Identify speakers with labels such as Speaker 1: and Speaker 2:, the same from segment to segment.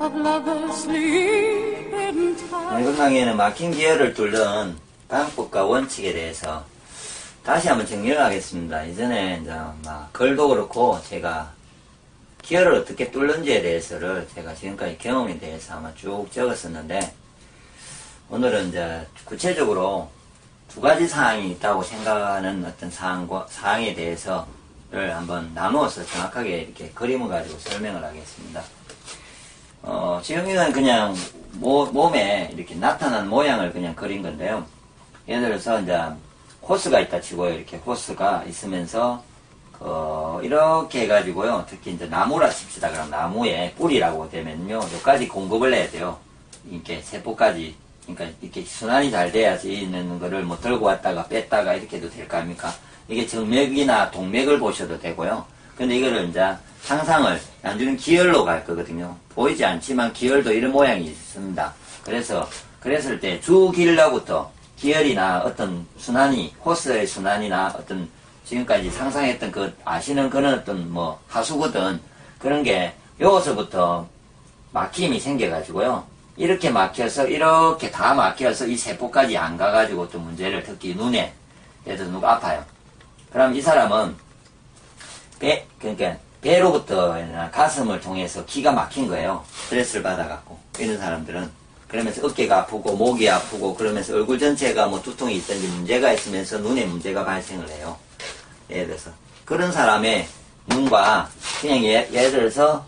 Speaker 1: of lovers sleeping tight.
Speaker 2: 이번 강의에는 막힌 기혈을 뚫는 방법과 원칙에 대해서 다시 한번 정리를 하겠습니다. 이전에 이제 글도 그렇고 제가 기혈을 어떻게 뚫는지에 대해서를 제가 지금까지 경험에 대해서 아마 쭉 적었었는데, 오늘은 이제 구체적으로 두 가지 사항이 있다고 생각하는 어떤 사항에 대해서를 한번 나누어서 정확하게 이렇게 그림을 가지고 설명을 하겠습니다. 지금 이건 그냥 몸에 이렇게 나타난 모양을 그냥 그린 건데요. 예를 들어서 이제 호스가 있다 치고요. 이렇게 호스가 있으면서 이렇게 해가지고요. 특히 이제 나무라 칩시다. 그럼 나무에 뿌리라고 되면요, 여기까지 공급을 해야 돼요. 이렇게 세포까지. 그러니까 이렇게 순환이 잘 돼야지 있는 거를 뭐 들고 왔다가 뺐다가 이렇게 해도 될 거 아닙니까? 이게 정맥이나 동맥을 보셔도 되고요. 근데 이거를 이제 상상을 나중에 기혈로 갈 거거든요. 보이지 않지만 기혈도 이런 모양이 있습니다. 그랬을 때 주기혈로부터 기혈이나 어떤 순환이, 호스의 순환이나 어떤 지금까지 상상했던 아시는 그런 어떤 하수구든 그런 게 여기서부터 막힘이 생겨가지고요. 이렇게 막혀서, 이렇게 다 막혀서 이 세포까지 안 가가지고 또 문제를, 특히 눈에, 예를 들어서 누가 아파요. 그럼 이 사람은 그러니까 배로부터 가슴을 통해서 기가 막힌 거예요. 스트레스를 받아갖고. 이런 사람들은. 그러면서 어깨가 아프고, 목이 아프고, 그러면서 얼굴 전체가 두통이 있든지 문제가 있으면서 눈에 문제가 발생을 해요. 예를 들어서. 그런 사람의 눈과, 그냥 예를 들어서,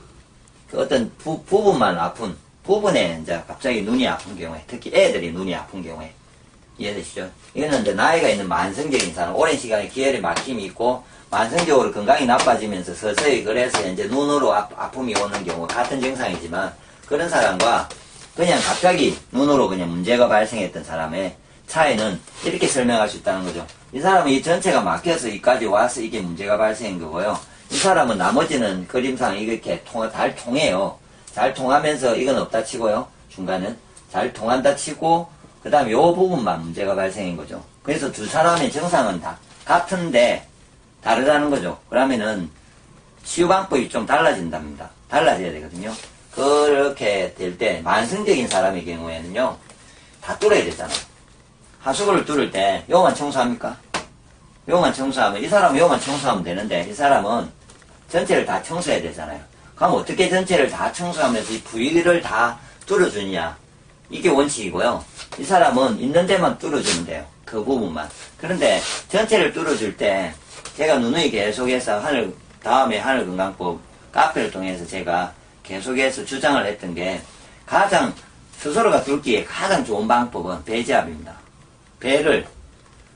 Speaker 2: 어떤 부분만 아픈, 부분에 이제 갑자기 눈이 아픈 경우에, 특히 애들이 눈이 아픈 경우에, 이해되시죠? 이거는 이제 나이가 있는 만성적인 사람, 오랜 시간에 기혈에 막힘이 있고, 만성적으로 건강이 나빠지면서 서서히 그래서 이제 눈으로 아픔이 오는 경우, 같은 증상이지만, 그런 사람과 그냥 갑자기 눈으로 그냥 문제가 발생했던 사람의 차이는 이렇게 설명할 수 있다는 거죠. 이 사람은 이 전체가 막혀서 여기까지 와서 이게 문제가 발생한 거고요. 이 사람은 나머지는 그림상 이렇게 잘 통해요. 잘 통하면서 이건 없다 치고요. 중간은 잘 통한다 치고, 그 다음에 요 부분만 문제가 발생한 거죠. 그래서 두 사람의 증상은 다 같은데 다르다는 거죠. 그러면은 치유 방법이 좀 달라진답니다. 달라져야 되거든요. 그렇게 될 때 만성적인 사람의 경우에는요, 다 뚫어야 되잖아요. 하수구를 뚫을 때 요만 청소합니까? 요만 청소하면, 이 사람은 요만 청소하면 되는데, 이 사람은 전체를 다 청소해야 되잖아요. 그럼 어떻게 전체를 다 청소하면서 이 부위를 다 뚫어주냐, 이게 원칙이고요. 이 사람은 있는 데만 뚫어주면 돼요. 그 부분만. 그런데 전체를 뚫어줄 때 제가 누누이 계속해서 다음에 하늘건강법 카페를 통해서 제가 계속해서 주장을 했던 게, 가장 스스로가 뚫기에 가장 좋은 방법은 배지압입니다. 배를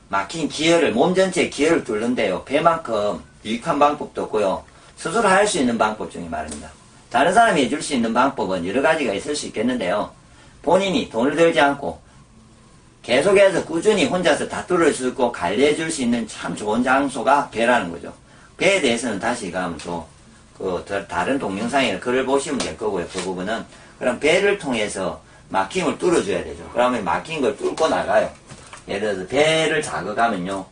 Speaker 2: 막힌 기혈을, 몸 전체에 기혈을 뚫는데요, 배만큼 유익한 방법도 없고요, 스스로 할 수 있는 방법 중에 말입니다. 다른 사람이 해줄 수 있는 방법은 여러 가지가 있을 수 있겠는데요, 본인이 돈을 들지 않고 계속해서 꾸준히 혼자서 다 뚫어주고 관리해줄 수 있는 참 좋은 장소가 배라는 거죠. 배에 대해서는 다시 가면 또 다른 동영상에 글을 보시면 될 거고요. 그 부분은. 그럼 배를 통해서 막힘을 뚫어줘야 되죠. 그러면 막힌 걸 뚫고 나가요. 예를 들어서 배를 자극하면요,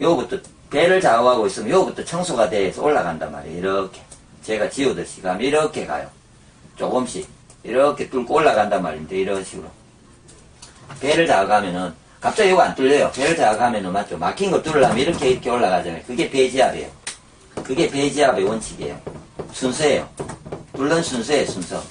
Speaker 2: 요거부터 배를 자극하고 있으면 요거부터 청소가 돼서 올라간단 말이에요. 이렇게 제가 지우듯이 가면 이렇게 가요. 조금씩 이렇게 뚫고 올라간단 말입니다. 이런 식으로 배를 자극하면은 갑자기 요거 안 뚫려요. 배를 자극하면은 맞죠? 막힌 걸 뚫으려면 이렇게 올라가잖아요. 그게 배지압이에요. 그게 배지압의 원칙이에요. 순서예요. 뚫는 순서예요. 순서.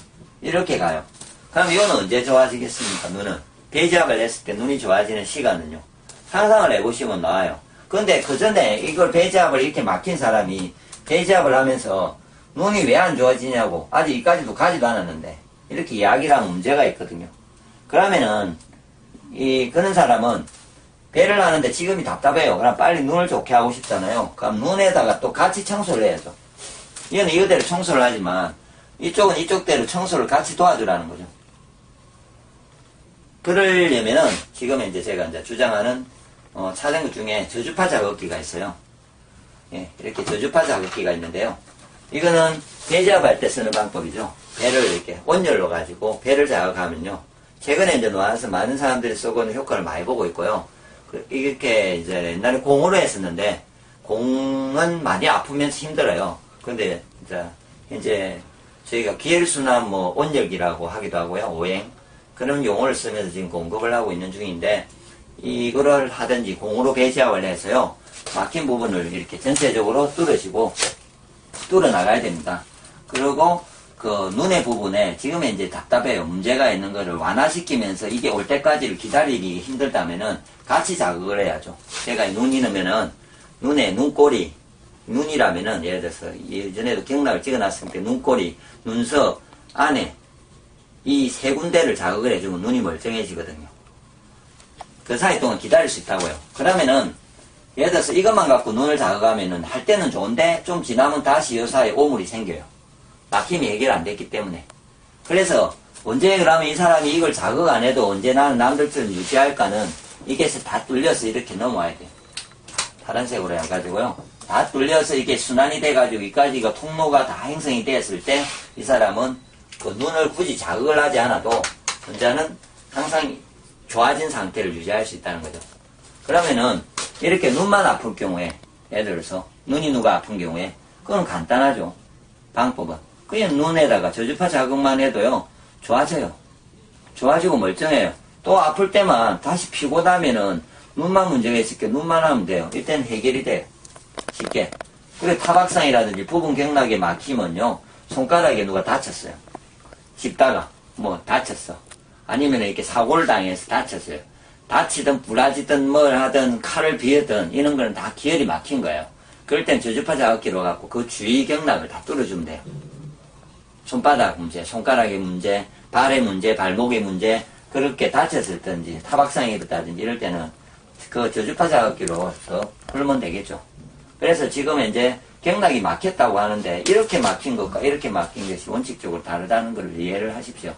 Speaker 2: 이렇게 가요. 그럼 이거는 언제 좋아지겠습니까? 눈은 배지압을 했을 때 눈이 좋아지는 시간은요, 상상을 해보시면 나와요. 근데 그 전에 이걸 배지압을 이렇게 막힌 사람이 배지압을 하면서 눈이 왜 안 좋아지냐고, 아직 이까지도 가지도 않았는데 이렇게 이야기를 하면 문제가 있거든요. 그러면은 그런 사람은 배를 하는데 지금이 답답해요. 그럼 빨리 눈을 좋게 하고 싶잖아요. 그럼 눈에다가 또 같이 청소를 해야죠. 이건 이거대로 청소를 하지만 이쪽은 이쪽대로 청소를 같이 도와주라는 거죠. 그러려면은 지금 이제 제가 이제 주장하는 찾은 것 중에 저주파 자극기가 있어요. 예, 이렇게 저주파 자극기가 있는데요, 이거는 배지압할 때 쓰는 방법이죠. 배를 이렇게 온열로 가지고 배를 자극하면요, 최근에 이제 나와서 많은 사람들이 쓰고는 효과를 많이 보고 있고요. 이렇게 이제 옛날에 공으로 했었는데, 공은 많이 아프면서 힘들어요. 근데 이제 저희가 기혈순환 뭐 온열기라고 하기도 하고요. 오행. 그런 용어를 쓰면서 지금 공급을 하고 있는 중인데, 이거를 하든지 공으로 배지압을 해서요. 막힌 부분을 이렇게 전체적으로 뚫어 나가야 됩니다. 그리고 그 눈의 부분에 지금은 이제 답답해요. 문제가 있는 거를 완화시키면서 이게 올 때까지를 기다리기 힘들다면은 같이 자극을 해야죠. 제가 눈이 넣으면은 눈에 눈꼬리, 눈이라면은 예를 들어서 예전에도 경락을 찍어놨으니까 눈꼬리, 눈썹 안에 이 세 군데를 자극을 해주면 눈이 멀쩡해지거든요. 그 사이 동안 기다릴 수 있다고요. 그러면은 예를 들어서 이것만 갖고 눈을 자극하면은 할 때는 좋은데 좀 지나면 다시 이 사이에 오물이 생겨요. 막힘이 해결 안 됐기 때문에. 그래서 언제 그러면 이 사람이 이걸 자극 안 해도 언제 나는 남들처럼 유지할까는 이게 다 뚫려서 이렇게 넘어와야 돼요. 파란색으로 해가지고요. 다 뚫려서 이게 순환이 돼가지고 이까지가 통로가 다 형성이 되었을 때 이 사람은 그 눈을 굳이 자극을 하지 않아도 혼자는 항상 좋아진 상태를 유지할 수 있다는 거죠. 그러면은 이렇게 눈만 아플 경우에 예를 들어서 눈이 누가 아픈 경우에 그건 간단하죠. 방법은 그냥 눈에다가 저주파 자극만 해도요 좋아져요. 좋아지고 멀쩡해요. 또 아플 때만 다시 피고 나면은 눈만 문제가 있을게 눈만 하면 돼요. 이때는 해결이 돼요. 쉽게. 그리고 타박상이라든지 부분 경락에 막히면요 손가락에 누가 다쳤어요. 짚다가 뭐 다쳤어. 아니면 이렇게 사고를 당해서 다쳤어요. 다치든 부라지든 뭘 하든 칼을 비었든 이런 거는 다 기혈이 막힌 거예요. 그럴 땐 저주파 자극기로 갖고 그 주위 경락을 다 뚫어주면 돼요. 손바닥 문제, 손가락의 문제, 발의 문제, 발목의 문제, 그렇게 다쳤을 든지 타박상이 있다든지 이럴 때는 그 저주파 자극기로 더 풀면 되겠죠. 그래서 지금 이제 경락이 막혔다고 하는데 이렇게 막힌 것과 이렇게 막힌 것이 원칙적으로 다르다는 걸 이해를 하십시오.